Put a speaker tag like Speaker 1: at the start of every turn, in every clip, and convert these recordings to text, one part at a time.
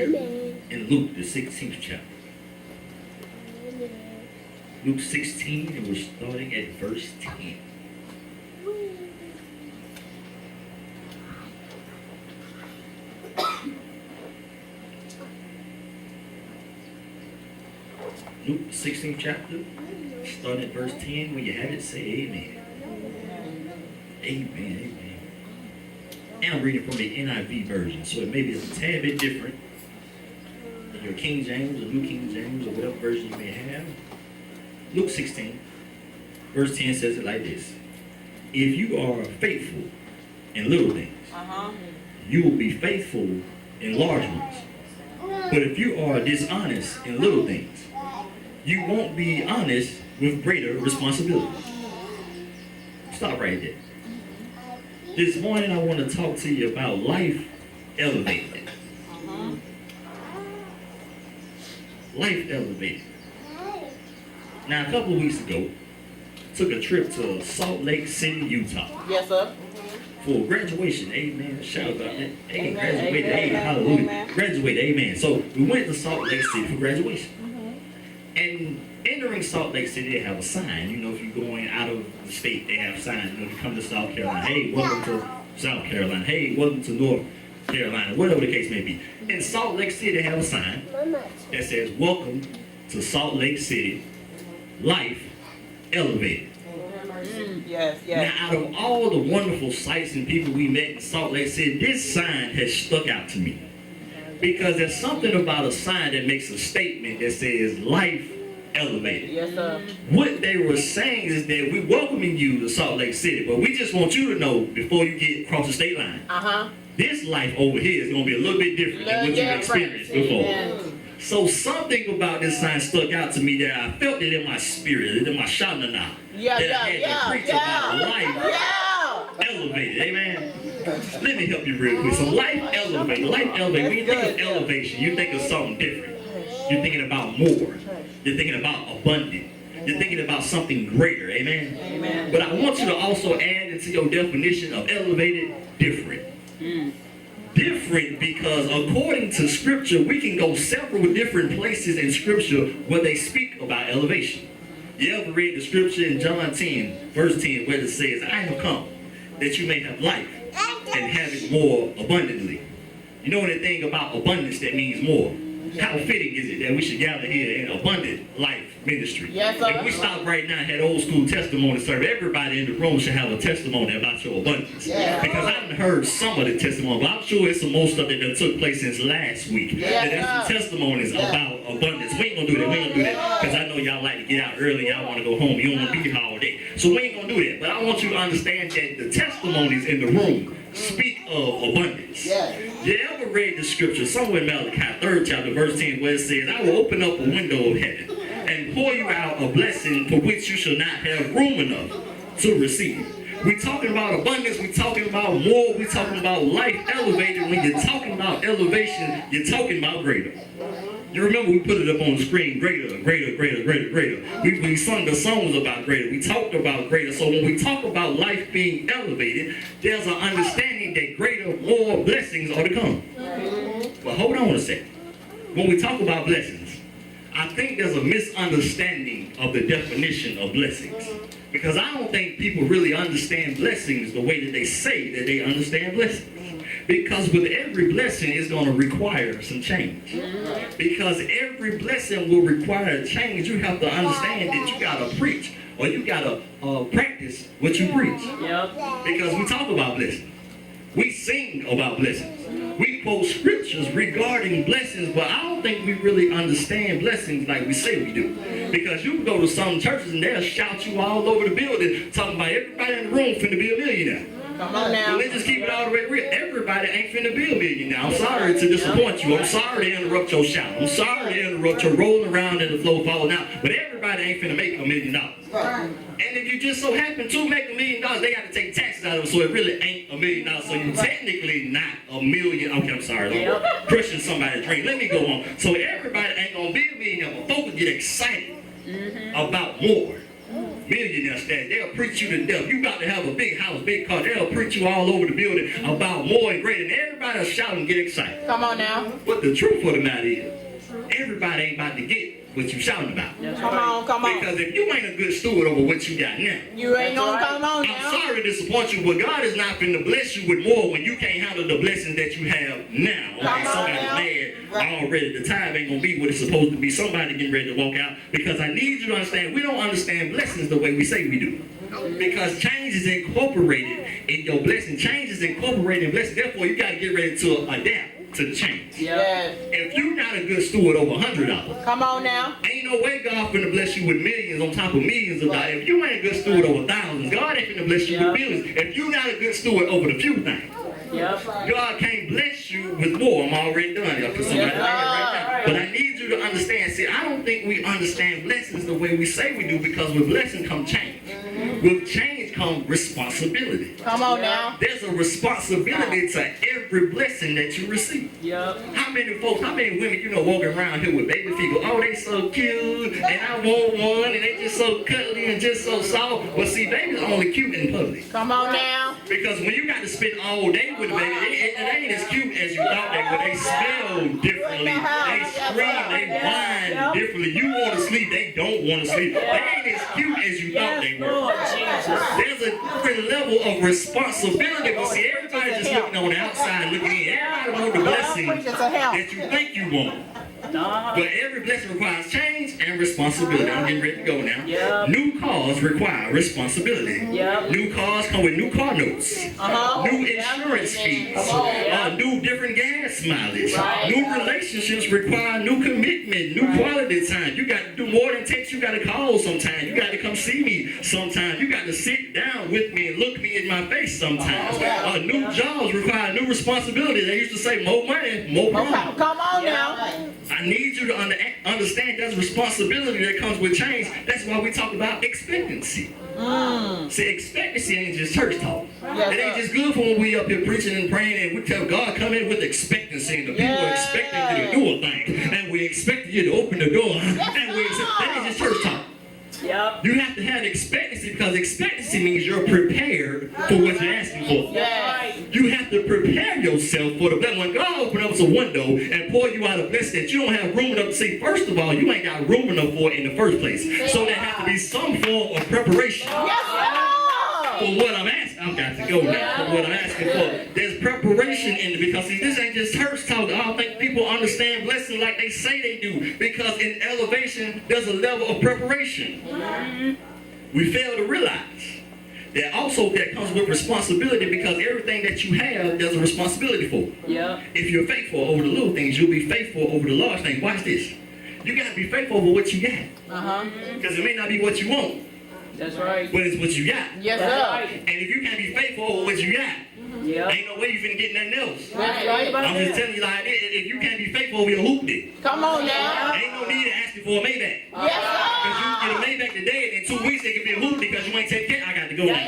Speaker 1: here in Luke, the 16th chapter. Luke 16, and we're starting at verse 10. Luke 16th chapter, starting at verse 10. When you have it, say amen. Amen, amen. And I'm reading from the NIV version, so it may be a tad bit different than your King James or New King James or whatever version you may have. Luke 16, verse 10 says it like this. If you are faithful in little things, you will be faithful in large ones. But if you are dishonest in little things, you won't be honest with greater responsibilities. Stop right there. This morning I want to talk to you about life elevated. Life elevated. Now, a couple of weeks ago, took a trip to Salt Lake City, Utah.
Speaker 2: Yes, sir.
Speaker 1: For graduation. Amen. Shout out that. Hey, graduated. Hey, hallelujah.
Speaker 2: Amen.
Speaker 1: Graduated. Amen. So we went to Salt Lake City for graduation. And entering Salt Lake City, they have a sign. You know, if you're going out of the state, they have signs. You know, if you come to South Carolina, hey, welcome to South Carolina. Hey, welcome to North Carolina. Whatever the case may be. In Salt Lake City, they have a sign that says, welcome to Salt Lake City. Life elevated.
Speaker 2: Yes, yes.
Speaker 1: Now, out of all the wonderful sights and people we met in Salt Lake City, this sign has stuck out to me. Because there's something about a sign that makes a statement that says life elevated.
Speaker 2: Yes, sir.
Speaker 1: What they were saying is that we're welcoming you to Salt Lake City, but we just want you to know before you get across the state line, this life over here is going to be a little bit different than what you've experienced before. So something about this sign stuck out to me that I felt it in my spirit, in my shanana, that I had to preach about life elevated. Amen. Let me help you real quick. So life elevated. Life elevated. When you think of elevation, you think of something different. You're thinking about more. You're thinking about abundant. You're thinking about something greater. Amen.
Speaker 2: Amen.
Speaker 1: But I want you to also add into your definition of elevated, different. Different because according to scripture, we can go several different places in scripture where they speak about elevation. You ever read the scripture in John 10, verse 10, where it says, I have come that you may have life and have it more abundantly. You know anything about abundance that means more? How fitting is it that we should gather here in abundant life ministry?
Speaker 2: Yes, sir.
Speaker 1: If we stop right now and had old school testimony service, everybody in the room should have a testimony about your abundance.
Speaker 2: Yeah.
Speaker 1: Because I haven't heard some of the testimony, but I'm sure it's the most of it that took place since last week.
Speaker 2: Yeah.
Speaker 1: There's some testimonies about abundance. We ain't gonna do that. We ain't gonna do that. Because I know y'all like to get out early. Y'all want to go home. You don't want to be here all day. So we ain't gonna do that. But I want you to understand that the testimonies in the room speak of abundance. You ever read the scripture somewhere in Malachi 3rd chapter verse 10 where it says, I will open up a window of heaven and pour you out a blessing for which you shall not have room enough to receive. We're talking about abundance, we're talking about more, we're talking about life elevated. When you're talking about elevation, you're talking about greater. You remember we put it up on the screen, greater, greater, greater, greater, greater. We sung the songs about greater. We talked about greater. So when we talk about life being elevated, there's an understanding that greater, more blessings are to come. But hold on a second. When we talk about blessings, I think there's a misunderstanding of the definition of blessings. Because I don't think people really understand blessings the way that they say that they understand blessings. Because with every blessing, it's going to require some change. Because every blessing will require change. You have to understand that you got to preach or you got to practice what you preach. Because we talk about blessings. We sing about blessings. We quote scriptures regarding blessings, but I don't think we really understand blessings like we say we do. Because you can go to some churches and they'll shout you all over the building talking about everybody in the room finna be a millionaire.
Speaker 2: Come on now.
Speaker 1: Well, let's just keep it all the way real. Everybody ain't finna be a millionaire. I'm sorry to disappoint you. I'm sorry to interrupt your shout. I'm sorry to interrupt your rolling around in the floor falling out. But everybody ain't finna make $1 million. And if you just so happen to make $1 million, they got to take taxes out of it, so it really ain't $1 million. So you technically not $1 million. Okay, I'm sorry. I'm pushing somebody's drink. Let me go on. So everybody ain't gonna be $1 million, but folks get excited about more. millionaire status. They'll preach you to death. You got to have a big house, big car. They'll preach you all over the building about more and greater. And everybody will shout and get excited.
Speaker 2: Come on now.
Speaker 1: But the truth of the matter is, everybody ain't about to get what you shouting about.
Speaker 2: Come on.
Speaker 1: Because if you ain't a good steward over what you got now,
Speaker 2: You ain't gonna come on now.
Speaker 1: I'm sorry to disappoint you, but God is not finna bless you with more when you can't handle the blessings that you have now. Like somebody's mad already. The time ain't gonna be what it's supposed to be. Somebody getting ready to walk out. Because I need you to understand, we don't understand blessings the way we say we do. Because change is incorporated in your blessing. Change is incorporated in blessing. Therefore, you gotta get ready to adapt to the change.
Speaker 2: Yes.
Speaker 1: If you're not a good steward over $100,
Speaker 2: Come on now.
Speaker 1: ain't no way God finna bless you with millions on top of millions of dollars. If you ain't a good steward over thousands, God ain't finna bless you with billions. If you're not a good steward over the few things, God can't bless you with more. I'm already done, y'all. But I need you to understand. See, I don't think we understand blessings the way we say we do, because with blessing come change. With change comes responsibility.
Speaker 2: Come on now.
Speaker 1: There's a responsibility to every blessing that you receive. How many folks, how many women you know walking around here with baby feet? Oh, they so cute, and I want one, and they just so cuddly and just so soft. But see, babies are only cute in public.
Speaker 2: Come on now.
Speaker 1: Because when you got to spend all day with a baby, it ain't as cute as you thought they were. They smell differently. They scream, they whine differently. You want to sleep, they don't want to sleep. They ain't as cute as you thought they were. There's a different level of responsibility. But see, everybody just looking on the outside, looking in. Everybody want the blessing that you think you want. But every blessing requires change and responsibility. I'm getting ready to go now. New cars require responsibility. New cars come with new car notes, new insurance fees, new different gas mileage. New relationships require new commitment, new quality time. You got to do more than text. You got to call sometimes. You got to come see me sometimes. You got to sit down with me and look me in my face sometimes. New jobs require new responsibility. They used to say more money, more problems.
Speaker 2: Come on now.
Speaker 1: I need you to understand there's responsibility that comes with change. That's why we talk about expectancy. See, expectancy ain't just church talk. It ain't just good for when we up here preaching and praying and we tell God come in with expectancy and the people are expecting you to do a thing. And we expect you to open the door. And that ain't just church talk. You have to have expectancy, because expectancy means you're prepared for what you're asking for. You have to prepare yourself for the blessing. When God opens up a window and pour you out a blessing that you don't have room enough to see, first of all, you ain't got room enough for it in the first place. So there has to be some form of preparation for what I'm asking. I've got to go now for what I'm asking for. There's preparation in it, because see, this ain't just church talk. I don't think people understand blessing like they say they do, because in elevation there's a level of preparation. We fail to realize that also that comes with responsibility, because everything that you have there's a responsibility for. If you're faithful over the little things, you'll be faithful over the large things. Watch this. You got to be faithful over what you got, because it may not be what you want.
Speaker 2: That's right.
Speaker 1: But it's what you got.
Speaker 2: Yes, sir.
Speaker 1: And if you can't be faithful over what you got, ain't no way you finna get nothing else.
Speaker 2: That's right.
Speaker 1: I'm just telling you like this. If you can't be faithful over your hoop dick,
Speaker 2: Come on now.
Speaker 1: ain't no need to ask you for a Maybach.
Speaker 2: Yes, sir.
Speaker 1: Because you can get a Maybach today, and in 2 weeks it can be a hoop because you ain't take care. I got to go now.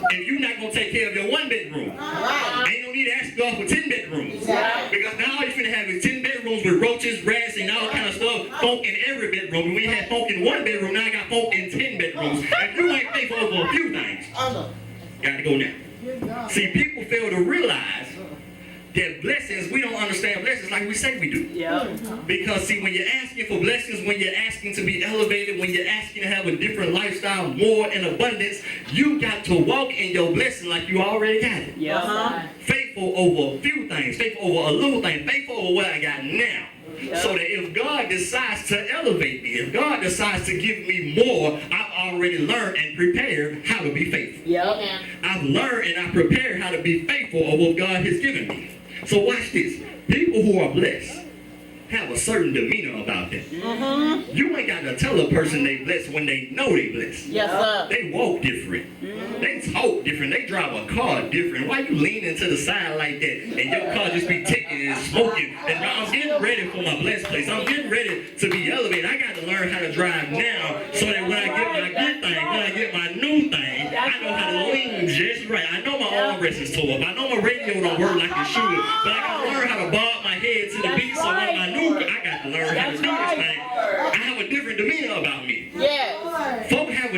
Speaker 1: If you're not gonna take care of your 1 bedroom, ain't no need to ask God for 10 bedrooms. Because now all you finna have is 10 bedrooms with roaches, rats, and all kind of stuff. Funk in every bedroom. And we had funk in 1 bedroom. Now I got funk in 10 bedrooms. If you ain't faithful over a few things, got to go now. See, people fail to realize that blessings, we don't understand blessings like we say we do. Because see, when you're asking for blessings, when you're asking to be elevated, when you're asking to have a different lifestyle, more in abundance, you got to walk in your blessing like you already got it. Faithful over a few things, faithful over a little thing, faithful over what I got now. So that if God decides to elevate me, if God decides to give me more, I've already learned and prepared how to be faithful. I've learned and I prepared how to be faithful of what God has given me. So watch this. People who are blessed have a certain demeanor about them. You ain't got to tell a person they blessed when they know they blessed.
Speaker 2: Yes, sir.
Speaker 1: They walk different. They talk different. They drive a car different. Why you leaning to the side like that and your car just be ticking and smoking? And I'm getting ready for my blessed place. I'm getting ready to be elevated. I got to learn how to drive now so that when I get my good thing, when I get my new thing, I know how to lean just right. I know my armrest is tore up. I know my radio don't work like it should. But I got to learn how to bob my head to the beat so when my I got to learn how to do this thing. I have a different demeanor about me.
Speaker 2: Yes.
Speaker 1: Folk have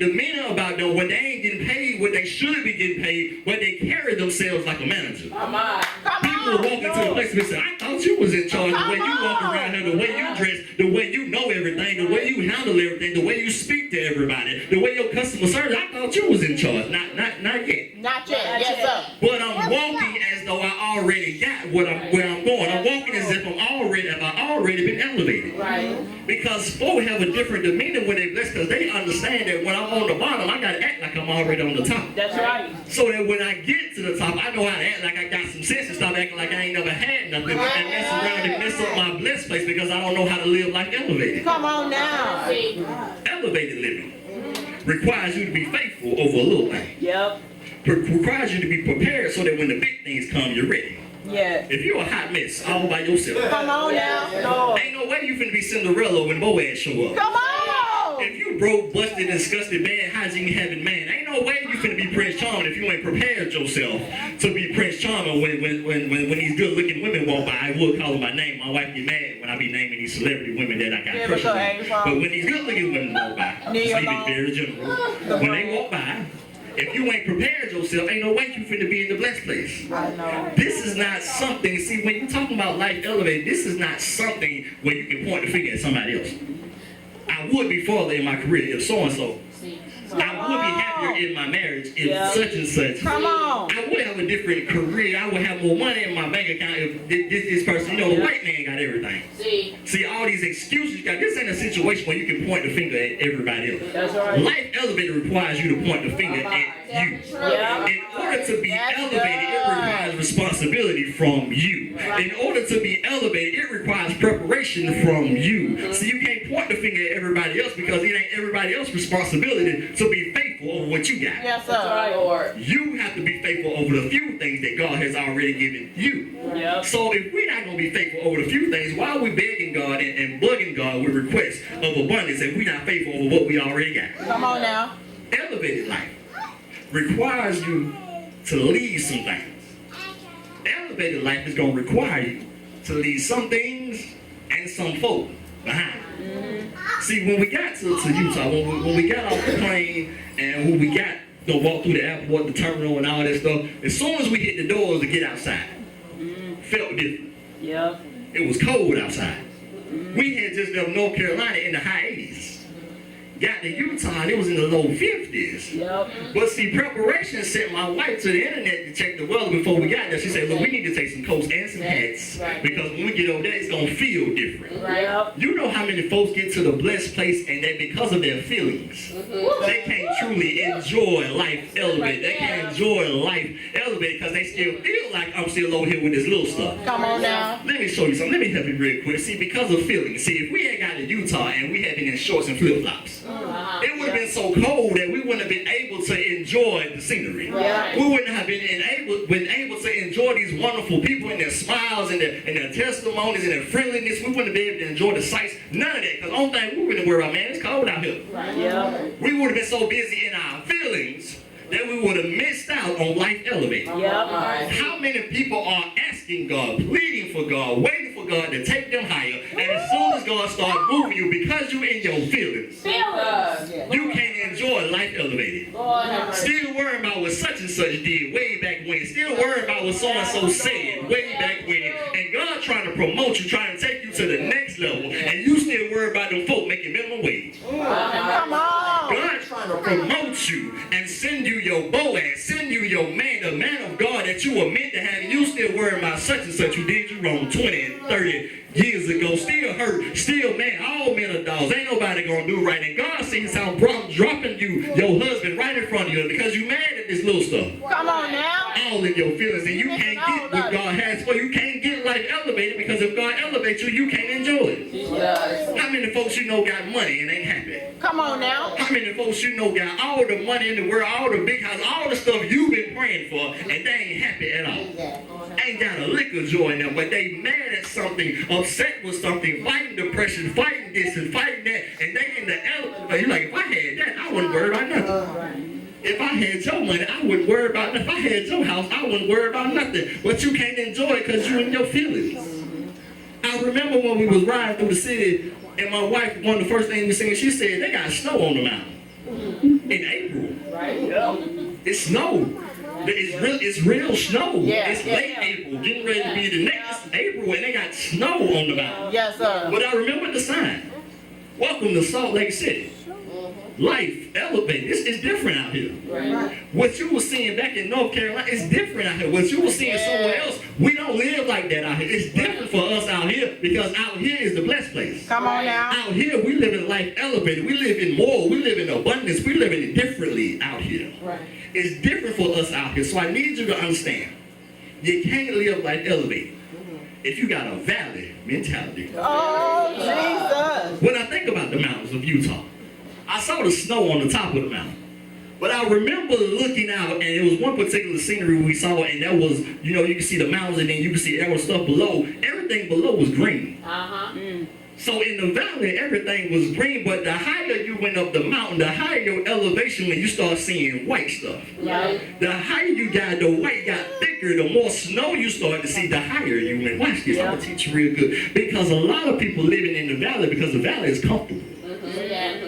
Speaker 1: demeanor about them when they ain't getting paid what they should be getting paid, when they carry themselves like a manager.
Speaker 2: Come on.
Speaker 1: People walk into the place and say, I thought you was in charge. The way you walk around here, the way you dress, the way you know everything, the way you handle everything, the way you speak to everybody, the way your customer service, I thought you was in charge. Not yet.
Speaker 2: Not yet. Yes, sir.
Speaker 1: But I'm walking as though I already got where I'm going. I'm walking as if I already been elevated.
Speaker 2: Right.
Speaker 1: Because folk have a different demeanor when they blessed, because they understand that when I'm on the bottom, I gotta act like I'm already on the top.
Speaker 2: That's right.
Speaker 1: So that when I get to the top, I know how to act like I got some sense and stop acting like I ain't never had nothing and mess around and mess up my blessed place because I don't know how to live life elevated.
Speaker 2: Come on now.
Speaker 1: Elevated living requires you to be faithful over a little thing.
Speaker 2: Yep.
Speaker 1: Requires you to be prepared so that when the big things come, you're ready.
Speaker 2: Yeah.
Speaker 1: If you're a hot mess all by yourself,
Speaker 2: Come on now. No.
Speaker 1: ain't no way you finna be Cinderella when Boaz show up.
Speaker 2: Come on.
Speaker 1: If you broke, busted, disgusted, bad hygiene having man, ain't no way you finna be Prince Charming if you ain't prepared yourself to be Prince Charming when these good looking women walk by. I would call them by name. My wife get mad when I be naming these celebrity women that I got crushed on. But when these good looking women walk by, I'm speaking very general. When they walk by, if you ain't prepared yourself, ain't no way you finna be in the blessed place.
Speaker 2: I know.
Speaker 1: This is not something, see, when you're talking about life elevated, this is not something where you can point the finger at somebody else. I would be farther in my career if so-and-so. I would be happier in my marriage if such and such.
Speaker 2: Come on.
Speaker 1: I would have a different career. I would have more money in my bank account if this person, you know, the white man got everything. See, all these excuses you got. This ain't a situation where you can point the finger at everybody else.
Speaker 2: That's right.
Speaker 1: Life elevated requires you to point the finger at you.
Speaker 2: Yeah.
Speaker 1: In order to be elevated, it requires responsibility from you. In order to be elevated, it requires preparation from you. So you can't point the finger at everybody else because it ain't everybody else's responsibility to be faithful over what you got.
Speaker 2: Yes, sir. Lord.
Speaker 1: You have to be faithful over the few things that God has already given you.
Speaker 2: Yep.
Speaker 1: So if we're not going to be faithful over the few things, why are we begging God and bugging God with requests of abundance if we're not faithful over what we already got?
Speaker 2: Come on now.
Speaker 1: Elevated life requires you to leave some things. Elevated life is going to require you to leave some things and some folk behind. See, when we got to Utah, when we got off the plane and when we got to walk through the airport, the terminal and all that stuff, as soon as we hit the doors to get outside, felt different.
Speaker 2: Yep.
Speaker 1: It was cold outside. We had just left North Carolina in the high 80s. Got to Utah and it was in the low 50s.
Speaker 2: Yep.
Speaker 1: But see, preparation sent my wife to the internet to check the weather before we got there. She said, look, we need to take some coats and some hats because when we get over there, it's going to feel different.
Speaker 2: Right.
Speaker 1: You know how many folks get to the blessed place and that because of their feelings, they can't truly enjoy life elevated. They can't enjoy life elevated because they still feel like I'm still over here with this little stuff.
Speaker 2: Come on now.
Speaker 1: Let me show you something. Let me help you real quick. See, because of feelings. See, if we had got to Utah and we had been in shorts and flip-flops, it would have been so cold that we wouldn't have been able to enjoy the scenery.
Speaker 2: Yeah.
Speaker 1: We wouldn't have been able to enjoy these wonderful people and their smiles and their testimonies and their friendliness. We wouldn't have been able to enjoy the sights. None of that. Because the only thing we wouldn't worry about, man, it's cold out here.
Speaker 2: Yep.
Speaker 1: We would have been so busy in our feelings that we would have missed out on life elevated.
Speaker 2: Yep.
Speaker 1: How many people are asking God, pleading for God, waiting for God to take them higher, and as soon as God starts moving you, because you're in your feelings, you can't enjoy life elevated. Still worrying about what such and such did way back when. Still worrying about what so-and-so said way back when. And God trying to promote you, trying to take you to the next level, and you still worry about them folk making minimum wage.
Speaker 2: Come on.
Speaker 1: God trying to promote you and send you your Boaz, send you your man, the man of God that you were meant to have. You still worrying about such and such who did you wrong 20 and 30 years ago. Still hurt, still mad. All men are dogs. Ain't nobody gonna do right. And God sees how dropping you, your husband, right in front of you because you mad at this little stuff.
Speaker 2: Come on now.
Speaker 1: All in your feelings, and you can't get what God has for you. You can't get life elevated because if God elevates you, you can't enjoy it. How many folks you know got money and ain't happy?
Speaker 2: Come on now.
Speaker 1: How many folks you know got all the money in the world, all the big house, all the stuff you've been praying for, and they ain't happy at all? Ain't got a lick of joy in them, but they mad at something, upset with something, fighting depression, fighting this and fighting that, and they in the elevator. You're like, if I had that, I wouldn't worry about nothing. If I had your money, I wouldn't worry about nothing. If I had your house, I wouldn't worry about nothing. But you can't enjoy it because you're in your feelings. I remember when we was riding through the city, and my wife, one of the first things we seen, she said, they got snow on the mountain. in April. It's snow. It's real snow.
Speaker 2: Yeah,
Speaker 1: It's
Speaker 2: yeah.
Speaker 1: late April, getting ready to be the next April, and they got snow on the mountain.
Speaker 2: Yes, sir.
Speaker 1: But I remember the sign. Welcome to Salt Lake City. Life elevated. It's different out here. What you were seeing back in North Carolina is different out here. What you were seeing somewhere else, we don't live like that out here. It's different for us out here because out here is the blessed place.
Speaker 2: Come on now.
Speaker 1: Out here, we live in life elevated. We live in more. We live in abundance. We live in it differently out here. It's different for us out here. So I need you to understand. You can't live life elevated if you got a valley mentality.
Speaker 2: Oh, Jesus.
Speaker 1: When I think about the mountains of Utah, I saw the snow on the top of the mountain. But I remember looking out, and it was one particular scenery we saw, and that was, you know, you can see the mountains, and then you can see there was stuff below. Everything below was green. So in the valley, everything was green, but the higher you went up the mountain, the higher your elevation when you start seeing white stuff. The higher you got, the white got thicker, the more snow you start to see, the higher you went. Watch this, I'm going to teach you real good. Because a lot of people living in the valley, because the valley is comfortable.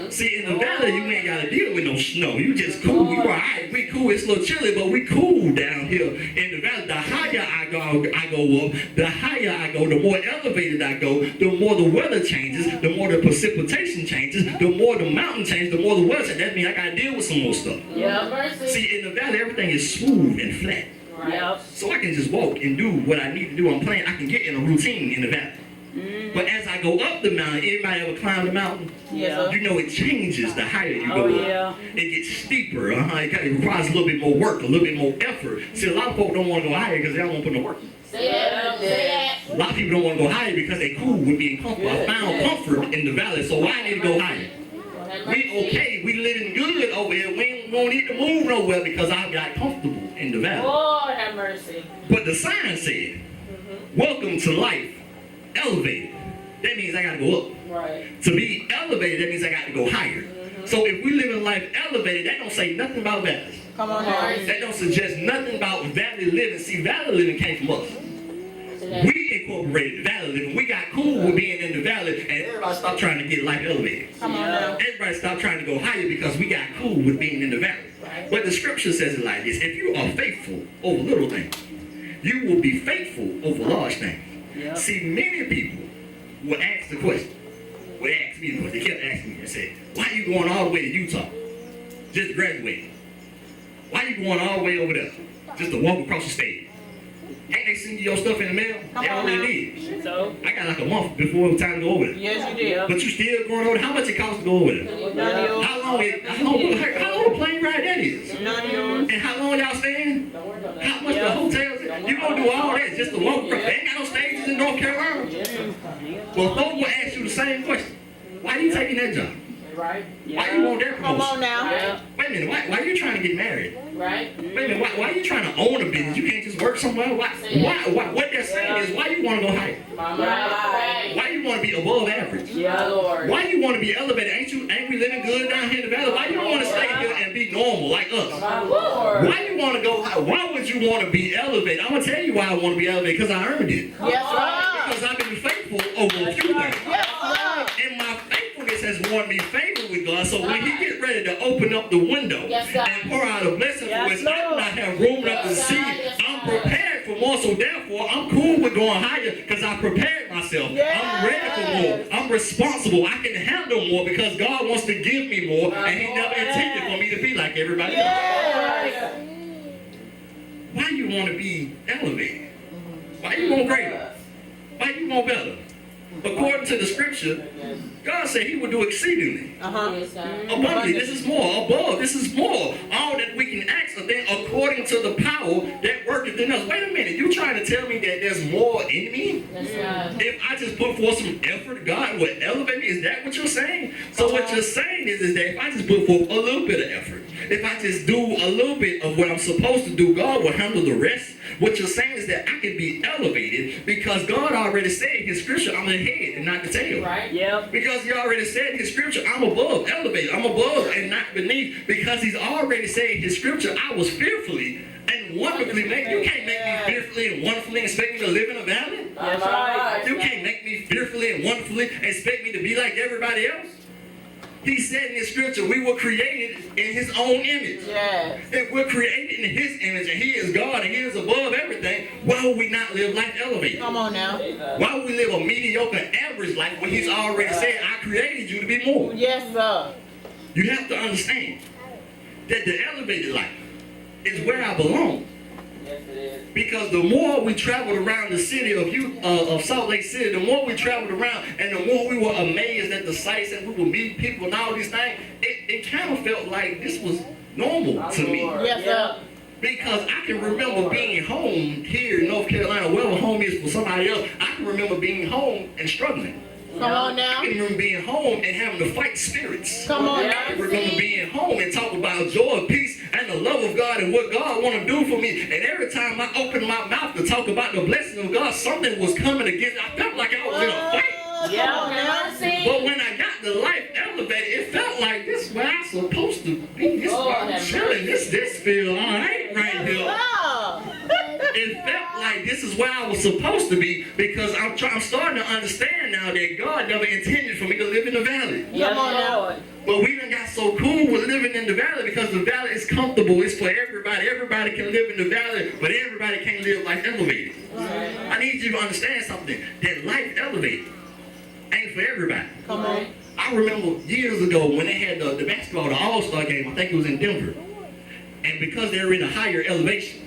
Speaker 1: See, in the valley, you ain't got to deal with no snow. You just cool. You all right. We cool. It's a little chilly, but we cool down here in the valley. The higher I go up, the higher I go, the more elevated I go, the more the weather changes, the more the precipitation changes, the more the mountain changes, the more the weather changes. That means I got to deal with some more stuff. See, in the valley, everything is smooth and flat. So I can just walk and do what I need to do. I can get in a routine in the valley. But as I go up the mountain, anybody ever climb the mountain? You know it changes the higher you go up. It gets steeper. It requires a little bit more work, a little bit more effort. See, a lot of folks don't want to go higher because they don't want to put no work in. A lot of people don't want to go higher because they cool with being comfortable. I found comfort in the valley, so why I need to go higher? We okay, we living good over here. We don't need to move nowhere because I got comfortable in the valley.
Speaker 3: Lord have mercy.
Speaker 1: But the sign said, welcome to life elevated. That means I got to go up. To be elevated, that means I got to go higher. So if we live in life elevated, that don't say nothing about valleys.
Speaker 2: Come on now.
Speaker 1: That don't suggest nothing about valley living. See, valley living came from us. We incorporated the valley living. We got cool with being in the valley, and everybody stopped trying to get life elevated.
Speaker 2: Come on now.
Speaker 1: Everybody stopped trying to go higher because we got cool with being in the valley. But the scripture says it like this: if you are faithful over little things, you will be faithful over large things. See, many people would ask the question, would ask me the question. They kept asking me and said, why are you going all the way to Utah? Just graduated. Why are you going all the way over there? Just to walk across the stage. Ain't they send you your stuff in the mail? They already did.
Speaker 3: So?
Speaker 1: I got like a month before it was time to go over there.
Speaker 2: Yes, you did.
Speaker 1: But you still going over there? How much it costs to go over there? How long a plane ride that is?
Speaker 2: None of yours.
Speaker 1: And how long y'all staying? How much the hotels? You gonna do all that just to walk across? They ain't got no stages in North Carolina. Well, folks will ask you the same question. Why are you taking that job?
Speaker 3: Right.
Speaker 1: Why you want that
Speaker 2: Come
Speaker 1: promotion?
Speaker 2: on now.
Speaker 1: Wait a minute, why are you trying to get married?
Speaker 3: Right.
Speaker 1: Wait a minute, why are you trying to own a business? You can't just work somewhere? What they're saying is, why you want to go higher?
Speaker 3: Right.
Speaker 1: Why you want to be above average?
Speaker 3: Yeah, Lord.
Speaker 1: Why you want to be elevated? Ain't we living good down here in the valley? Why you don't want to stay here and be normal like us?
Speaker 3: My Lord.
Speaker 1: Why you want to go high? Why would you want to be elevated? I'm going to tell you why I want to be elevated, because I earned it.
Speaker 2: Yes, sir.
Speaker 1: Because I've been faithful over a few things.
Speaker 2: Yes, sir.
Speaker 1: And my faithfulness has won me favor with God. So when He get ready to open up the window and pour out a blessing for us, I do not have room enough to receive. I'm prepared for more. So therefore, I'm cool with going higher because I prepared myself. I'm ready for more. I'm responsible. I can handle more because God wants to give me more, and He never intended for me to be like everybody else.
Speaker 2: Yes.
Speaker 1: Why you want to be elevated? Why you want greater? Why you want better? According to the scripture, God said He would do exceedingly, abundantly. This is more, above. This is more. All that we can ask of them according to the power that worketh in us. Wait a minute. You trying to tell me that there's more in me? If I just put forth some effort, God will elevate me? Is that what you're saying? So what you're saying is that if I just put forth a little bit of effort, if I just do a little bit of what I'm supposed to do, God will handle the rest. What you're saying is that I can be elevated because God already said in His scripture, I'm the head and not the tail.
Speaker 3: Right. Yep.
Speaker 1: Because He already said in His scripture, I'm above, elevated. I'm above and not beneath. Because He's already said in His scripture, I was fearfully and wonderfully made. You can't make me fearfully and wonderfully and expect me to live in a valley.
Speaker 3: That's right.
Speaker 1: You can't make me fearfully and wonderfully and expect me to be like everybody else. He said in the scripture, we were created in his own image.
Speaker 2: Yes.
Speaker 1: If we're created in his image and he is God and he is above everything, why would we not live life elevated?
Speaker 2: Come on now.
Speaker 1: Why would we live a mediocre, average life when he's already said, I created you to be more?
Speaker 2: Yes, sir.
Speaker 1: You have to understand that the elevated life is where I belong.
Speaker 3: Yes, it is.
Speaker 1: Because the more we traveled around the city of Salt Lake City, the more we traveled around and the more we were amazed at the sights and we would meet people and all these things, it kind of felt like this was normal to me.
Speaker 2: Yes, sir.
Speaker 1: Because I can remember being home here in North Carolina, wherever home is for somebody else, I can remember being home and struggling.
Speaker 2: Come on
Speaker 1: I
Speaker 2: now.
Speaker 1: can remember being home and having to fight spirits.
Speaker 2: Come on
Speaker 1: I
Speaker 2: now.
Speaker 1: can remember being home and talk about joy, peace, and the love of God and what God want to do for me. And every time I opened my mouth to talk about the blessing of God, something was coming against it. I felt like I was in a fight.
Speaker 2: Come on now.
Speaker 1: But when I got the life elevated, it felt like this is where I'm supposed to be. This is where I'm chilling. This feel all right right here.
Speaker 2: Oh.
Speaker 1: It felt like this is where I was supposed to be because I'm starting to understand now that God never intended for me to live in the valley.
Speaker 2: Come on now.
Speaker 1: But we done got so cool with living in the valley because the valley is comfortable. It's for everybody. Everybody can live in the valley, but everybody can't live life elevated. I need you to understand something. That life elevated ain't for everybody.
Speaker 2: Come on.
Speaker 1: I remember years ago when they had the basketball, the All-Star game, I think it was in Denver. And because they were in a higher elevation,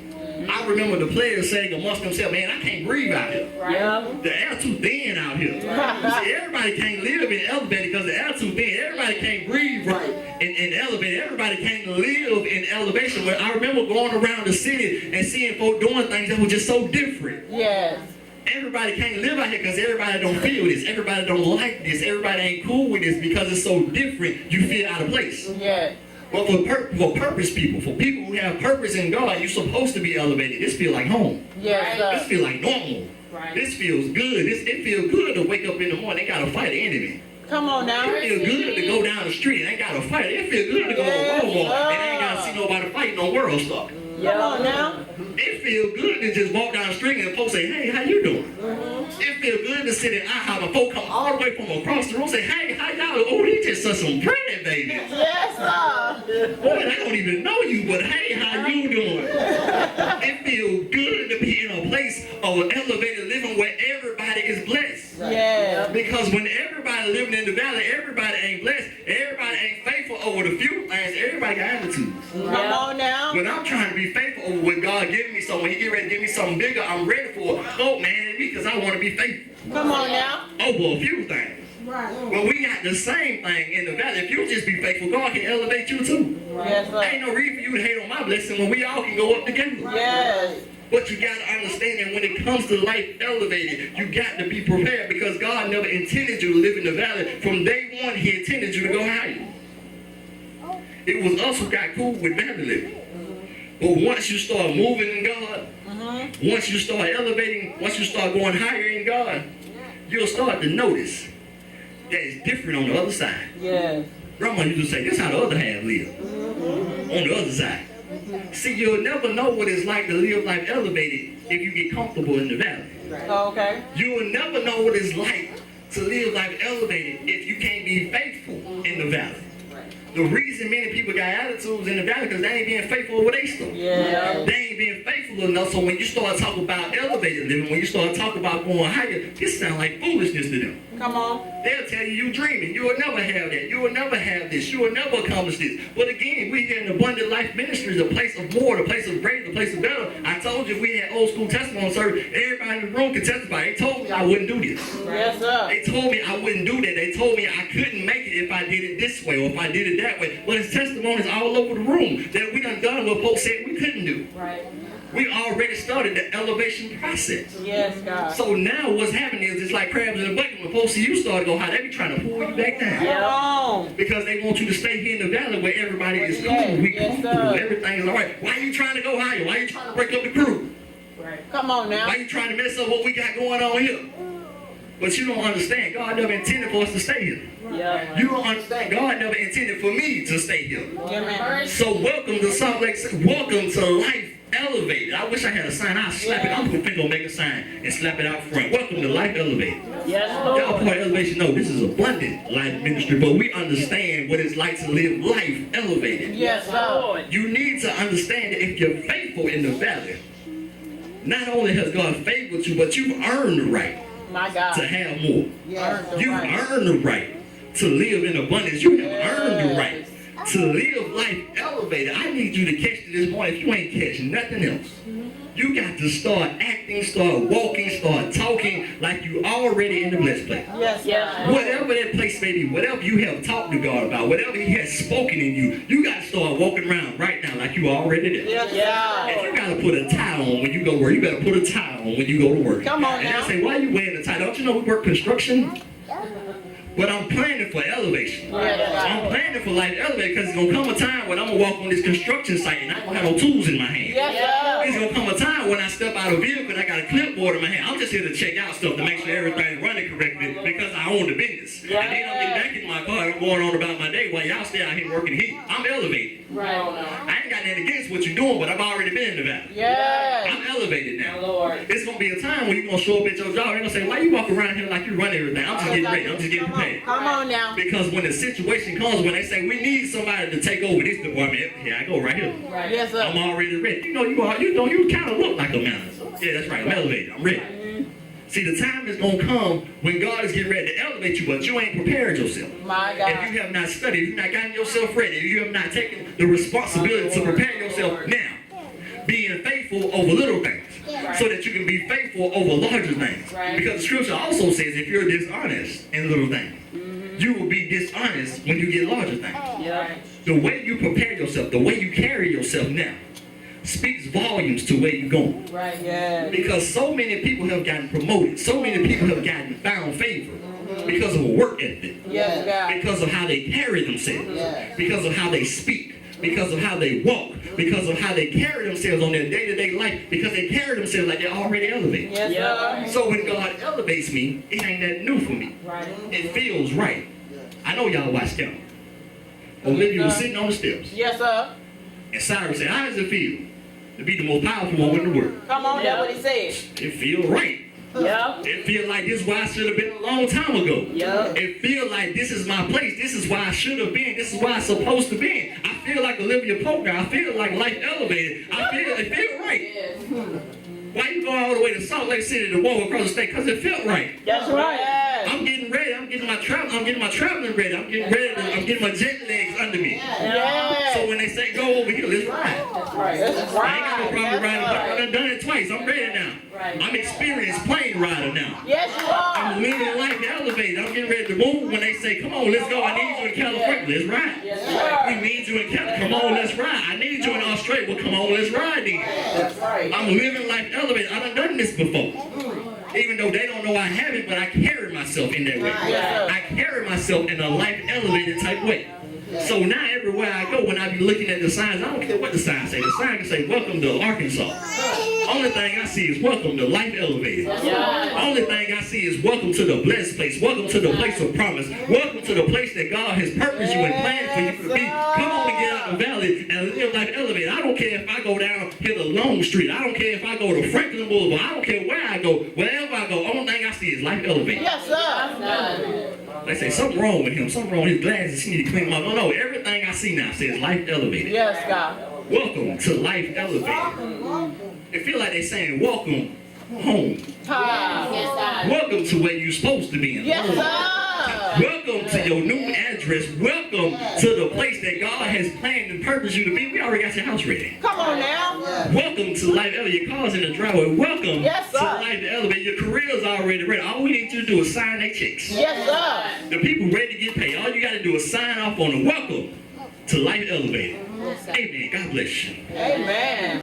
Speaker 1: I remember the players saying amongst themselves, man, I can't breathe out here.
Speaker 2: Yeah.
Speaker 1: The air too thin out here. See, everybody can't live in elevated because the air too thin. Everybody can't breathe right in elevated. Everybody can't live in elevation. But I remember going around the city and seeing folk doing things that were just so different.
Speaker 2: Yes.
Speaker 1: Everybody can't live out here because everybody don't feel this. Everybody don't like this. Everybody ain't cool with this because it's so different. You feel out of place.
Speaker 2: Yes.
Speaker 1: But for purpose people, for people who have purpose in God, you're supposed to be elevated. This feel like home.
Speaker 2: Yes,
Speaker 1: This
Speaker 2: sir.
Speaker 1: feel like normal.
Speaker 3: Right.
Speaker 1: This feels good. It feels good to wake up in the morning. They gotta fight an enemy.
Speaker 2: Come on now.
Speaker 1: It feels good to go down the street and ain't gotta fight. It feels good to go to Walmart and ain't gotta see nobody fighting on world stuff.
Speaker 2: Come on now.
Speaker 1: It feels good to just walk down the street and folks say, hey, how you doing? It feels good to sit in IHOP and folk come all the way from across the room and say, hey, how y'all? Oh, he just said some bread, baby.
Speaker 2: Yes, sir.
Speaker 1: Boy, I don't even know you, but hey, how you doing? It feels good to be in a place of elevated living where everybody is blessed.
Speaker 2: Yes.
Speaker 1: Because when everybody living in the valley, everybody ain't blessed. Everybody ain't faithful over the few things. Everybody got attitudes.
Speaker 2: Come on now.
Speaker 1: When I'm trying to be faithful over what God gave me, so when He get ready to give me something bigger, I'm ready for it. Oh man, because I want to be faithful
Speaker 2: Come on now.
Speaker 1: over a few things. But we got the same thing in the valley. If you just be faithful, God can elevate you too.
Speaker 2: Yes,
Speaker 1: Ain't
Speaker 2: sir.
Speaker 1: no reason for you to hate on my blessing when we all can go up together.
Speaker 2: Yes.
Speaker 1: But you got to understand that when it comes to life elevated, you got to be prepared because God never intended you to live in the valley. From day one, He intended you to go higher. It was us who got cool with valley living. But once you start moving in God, once you start elevating, once you start going higher in God, you'll start to notice that it's different on the other side.
Speaker 2: Yes.
Speaker 1: Grandma used to say, this is how the other half live. On the other side. See, you'll never know what it's like to live life elevated if you get comfortable in the valley.
Speaker 2: Okay.
Speaker 1: You will never know what it's like to live life elevated if you can't be faithful in the valley. The reason many people got attitudes in the valley because they ain't being faithful over their stuff.
Speaker 2: Yeah.
Speaker 1: They ain't being faithful enough, so when you start talking about elevated living, when you start talking about going higher, this sounds like foolishness to them.
Speaker 2: Come on.
Speaker 1: They'll tell you dreaming. You will never have that. You will never have this. You will never accomplish this. But again, we here in Abundant Life Ministries, the place of more, the place of greater, the place of better. I told you we had old school testimony service. Everybody in the room can testify. They told me I wouldn't do this.
Speaker 2: Yes, sir.
Speaker 1: They told me I wouldn't do that. They told me I couldn't make it if I did it this way or if I did it that way. But it's testimonies all over the room that we done what folks said we couldn't do.
Speaker 3: Right.
Speaker 1: We already started the elevation process.
Speaker 2: Yes, God.
Speaker 1: So now what's happening is it's like crabs in a bucket. When folks see you start to go high, they be trying to pull you back down.
Speaker 2: Come on.
Speaker 1: Because they want you to stay here in the valley where everybody is cool,
Speaker 2: Yes,
Speaker 1: we
Speaker 2: yes,
Speaker 1: comfortable,
Speaker 2: sir.
Speaker 1: everything's all right. Why are you trying to go higher? Why are you trying to break up the crew?
Speaker 3: Right.
Speaker 2: Come on now.
Speaker 1: Why are you trying to mess up what we got going on here? But you don't understand. God never intended for us to stay here.
Speaker 2: Yeah.
Speaker 1: You don't understand. God never intended for me to stay here.
Speaker 2: Yeah, man.
Speaker 1: So welcome to Salt Lake City. Welcome to life Elevated. I wish I had a sign. I'll slap it. I'm gonna make a sign and slap it out front. Welcome to Life Elevated.
Speaker 2: Yes,
Speaker 1: Y'all
Speaker 2: Lord.
Speaker 1: part of Elevation know this is abundant life ministry, but we understand what it's like to live life elevated.
Speaker 2: Yes, Lord.
Speaker 1: You need to understand that if you're faithful in the valley, not only has God favored you, but you've earned the right
Speaker 2: My God.
Speaker 1: to have more.
Speaker 2: Earned the
Speaker 1: You've
Speaker 2: right.
Speaker 1: earned the right to live in abundance. You have earned the right to live life elevated. I need you to catch it this morning. If you ain't catching nothing else, you got to start acting, start walking, start talking like you already in the blessed place.
Speaker 2: Yes, yes.
Speaker 1: Whatever that place may be, whatever you have talked to God about, whatever He has spoken in you, you got to start walking around right now like you already there.
Speaker 2: Yes,
Speaker 1: If
Speaker 2: yes.
Speaker 1: you got to put a tie on when you go to work, you better put a tie on when you go to work.
Speaker 2: Come on
Speaker 1: And
Speaker 2: now.
Speaker 1: I say, why are you wearing a tie? Don't you know we work construction? But I'm planning for elevation.
Speaker 2: Yes,
Speaker 1: I'm planning for life elevated because it's going to come a time when I'm going to walk on this construction site and I don't have no tools in my hand.
Speaker 2: Yes,
Speaker 1: It's going to come a time when I step out of a vehicle and I got a clipboard in my hand. I'm just here to check out stuff to make sure everything's running correctly because I own the business. And then I'm getting back in my car and I'm going on about my day while y'all stay out here working heat. I'm elevated.
Speaker 3: Right.
Speaker 1: I ain't got nothing against what you're doing, but I've already been in the valley.
Speaker 2: Yes.
Speaker 1: I'm elevated
Speaker 3: My
Speaker 1: now.
Speaker 3: Lord.
Speaker 1: It's going to be a time when you're going to show up at your job and they're going to say, why you walk around here like you run everything? I'm just getting ready. I'm just getting prepared.
Speaker 2: Come on now.
Speaker 1: Because when the situation comes, when they say, we need somebody to take over this department, here I go right here.
Speaker 3: Right.
Speaker 2: Yes, sir.
Speaker 1: I'm already ready. You kind of look like a manager. Yeah, that's right. I'm elevated. I'm ready. See, the time is going to come when God is getting ready to elevate you, but you ain't prepared yourself.
Speaker 2: My
Speaker 1: If
Speaker 2: God.
Speaker 1: you have not studied, if you've not gotten yourself ready, if you have not taken the responsibility to prepare yourself now, being faithful over little things, so that you can be faithful over larger things.
Speaker 3: Right.
Speaker 1: Because the scripture also says if you're dishonest in little things, you will be dishonest when you get larger things.
Speaker 3: Yeah.
Speaker 1: The way you prepare yourself, the way you carry yourself now, speaks volumes to where you're going.
Speaker 3: Right.
Speaker 2: Yes.
Speaker 1: Because so many people have gotten promoted, so many people have gotten found favor because of a work ethic,
Speaker 2: Yes, God.
Speaker 1: because of how they carry themselves,
Speaker 2: Yes.
Speaker 1: because of how they speak, because of how they walk, because of how they carry themselves on their day-to-day life, because they carry themselves like they're already elevated.
Speaker 2: Yes, sir.
Speaker 1: So when God elevates me, it ain't that new for me.
Speaker 3: Right.
Speaker 1: It feels right. I know y'all watched them. Olivia was sitting on the steps,
Speaker 2: Yes, sir.
Speaker 1: and Cyrus said, how does it feel to be the most powerful woman in the world?
Speaker 2: Come on, that's what he said.
Speaker 1: It feels right.
Speaker 2: Yep.
Speaker 1: It feels like this is where I should have been a long time ago.
Speaker 2: Yep.
Speaker 1: It feels like this is my place. This is where I should have been. This is where I'm supposed to be. I feel like Olivia Pope. I feel like life elevated. It feels right.
Speaker 3: Yes.
Speaker 1: Why you go all the way to Salt Lake City to walk across the state? Because it felt right.
Speaker 2: That's right.
Speaker 1: I'm getting ready. I'm getting my traveling ready. I'm getting my jet legs under me.
Speaker 2: Yes.
Speaker 1: So when they say go over here, let's ride.
Speaker 3: That's right.
Speaker 2: That's
Speaker 1: I ain't got no problem riding.
Speaker 2: right.
Speaker 1: I've done it twice. I'm ready now.
Speaker 3: Right.
Speaker 1: I'm experienced plane rider now.
Speaker 2: Yes, you
Speaker 1: I'm
Speaker 2: are.
Speaker 1: living life elevated. I'm getting ready to move when they say, come on, let's go. I need you in California. Let's ride.
Speaker 3: Yes, sir.
Speaker 1: We need you in California. Come on, let's ride. I need you in Australia. Well, come on, let's ride then.
Speaker 3: That's right.
Speaker 1: I'm living life elevated. I done this before. Even though they don't know I haven't, but I carry myself in that way.
Speaker 2: Yes, sir.
Speaker 1: I carry myself in a life elevated type way. So now everywhere I go, when I be looking at the signs, I don't care what the sign say. The sign can say, welcome to Arkansas. Only thing I see is welcome to life elevated. Only thing I see is welcome to the blessed place. Welcome to the place of promise. Welcome to the place that God has purposed you and planned for you to be. Come on and get out of the valley and live life elevated. I don't care if I go down here to Long Street. I don't care if I go to Franklin Boulevard. I don't care where I go. Wherever I go, only thing I see is life elevated.
Speaker 2: Yes, sir.
Speaker 1: They say something wrong with him. Something wrong with his glasses. He need to clean them up. No, everything I see now says life elevated.
Speaker 2: Yes, God.
Speaker 1: Welcome to life elevated. It feel like they're saying welcome home.
Speaker 2: Hi.
Speaker 1: Welcome to where you're supposed to be.
Speaker 2: Yes, sir.
Speaker 1: Welcome to your new address. Welcome to the place that God has planned and purposed you to be. We already got your house ready.
Speaker 2: Come on now.
Speaker 1: Welcome to life elevated. Your car's in the driveway. Welcome
Speaker 2: Yes,
Speaker 1: to
Speaker 2: sir.
Speaker 1: life elevated. Your career's already ready. All we need you to do is sign their checks.
Speaker 2: Yes, sir.
Speaker 1: The people ready to get paid. All you got to do is sign off on the welcome to life elevated. Amen. God bless you.
Speaker 2: Amen.